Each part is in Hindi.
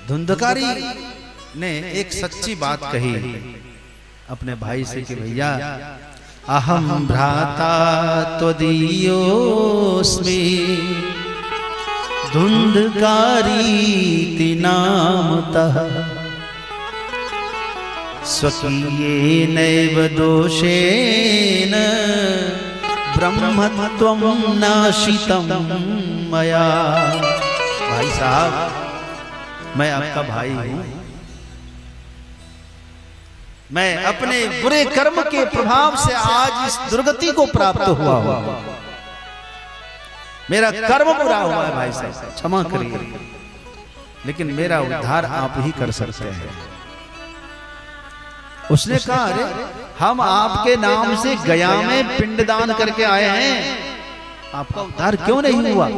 धुंधकारी ने एक सच्ची बात कही अपने भाई से कि भैया अहम भ्राता त्वदीयोस्मि धुंधकारीति नामतः स्वकीयेनैव दोषेण ब्रह्मत्वं नाशितं मया। भाई साहब, मैं आपका भाई हूं। मैं अपने बुरे कर्म के प्रभाव से आज इस दुर्गति को प्राप्त हुआ हूं। मेरा कर्म बुरा हुआ है भाई साहब, क्षमा करिए, लेकिन मेरा उद्धार आप ही कर सकते हैं। उसने कहा अरे हम आपके नाम से गया में पिंडदान करके आए हैं, आपका उद्धार क्यों नहीं हुआ?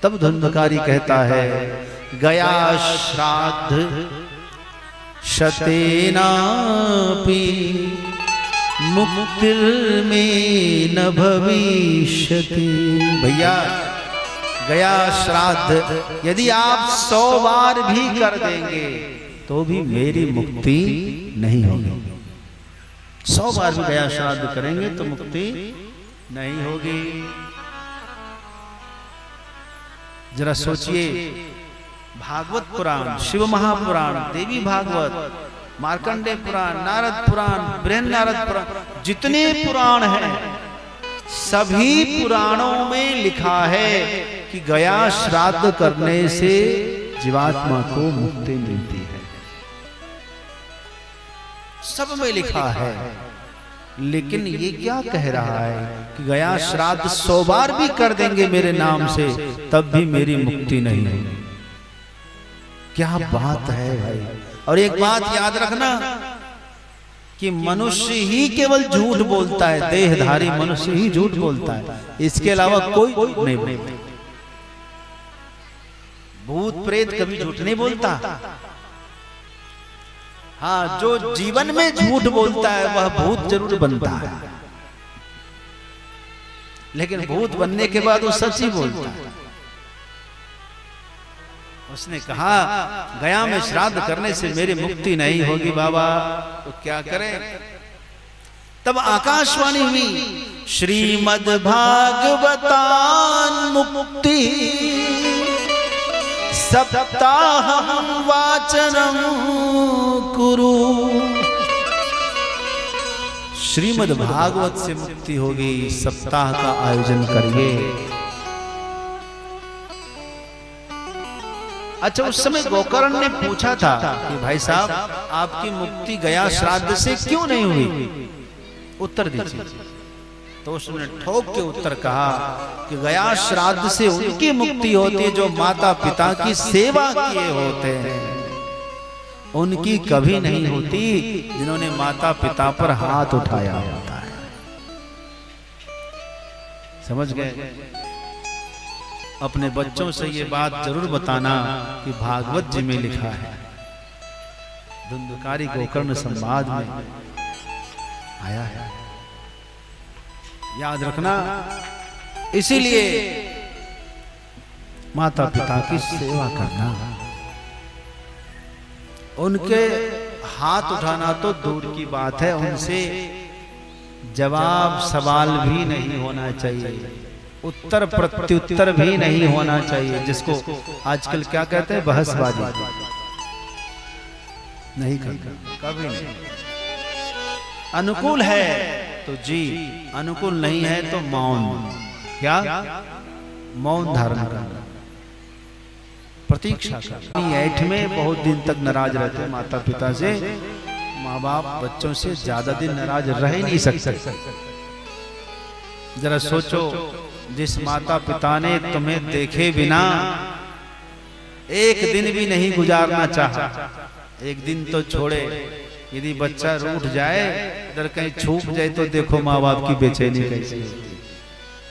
तब धुंधकारी कहता है गया श्राद्ध शतेनापि मुक्तिर्मे न भविष्यति। भैया गया श्राद्ध यदि आप 100 बार भी कर देंगे तो भी मेरी मुक्ति नहीं होगी। 100 बार भी गया श्राद्ध करेंगे तो मुक्ति नहीं होगी। जरा सोचिए, भागवत पुराण, शिव महापुराण, देवी भागवत, मार्कंडेय पुराण, नारद पुराण, बृहन्नारद पुराण, जितने पुराण हैं सभी पुराणों में लिखा है कि गया श्राद्ध करने से जीवात्मा को मुक्ति मिलती है। सब में लिखा है, लेकिन ये क्या कह रहा है कि गया श्राद्ध 100 बार भी कर देंगे मेरे नाम से तब भी मेरी मुक्ति नहीं होगी। क्या बात है भाई। और एक बात याद रखना कि मनुष्य ही केवल झूठ बोलता है, देहधारी मनुष्य ही झूठ बोलता है, इसके अलावा कोई नहीं बोलता। भूत प्रेत कभी झूठ नहीं बोलता। हाँ, जो जीवन में झूठ बोलता है वह भूत जरूर बनता है, लेकिन भूत बनने के बाद वो सच ही बोलता है। उसने कहा गया में श्राद्ध करने से मेरी मुक्ति नहीं होगी बाबा, तो क्या करें? तब आकाशवाणी हुई, श्रीमद् भागवतान मुक्ति सप्ताहं वाचनं कुरु। श्रीमद् भागवत से मुक्ति होगी, सप्ताह का आयोजन करिए। अच्छा, उस समय गोकर्ण ने पूछा था कि भाई साहब आपकी मुक्ति गया श्राद्ध से क्यों नहीं हुई, उत्तर दीजिए। तो उसने ठोक के उत्तर कहा कि गया श्राद्ध से उनकी मुक्ति होती है जो माता पिता की सेवा किए होते हैं, उनकी कभी नहीं होती जिन्होंने माता पिता पर हाथ उठाया होता है। समझ गए? अपने बच्चों से ये बात जरूर बताना कि भागवत जी में लिखा है, धुंधकारी गोकर्ण संवाद में आया है, याद रखना। इसीलिए माता पिता की सेवा करना, उनके हाथ उठाना तो दूर की बात है, उनसे जवाब सवाल भी नहीं होना चाहिए, उत्तर प्रत्युत्तर भी नहीं होना चाहिए, जिसको आजकल क्या कहते हैं बहसबाजी नहीं करना, कभी नहीं। अनुकूल है तो जी, अनुकूल नहीं है तो मौन। क्या? मौन धारण करना, प्रतीक्षा करना। ऐठ में बहुत दिन तक नाराज रहते हैं माता पिता से, माँ बाप बच्चों से ज्यादा दिन नाराज रह ही नहीं सकते। जरा सोचो, जिस माता पिता ने तुम्हें देखे बिना एक दिन भी नहीं गुजारना चाहा, एक दिन तो छोड़े, यदि बच्चा रूठ जाए, अगर कहीं छूट जाए तो देखो माँ बाप की बेचैनी कैसी है।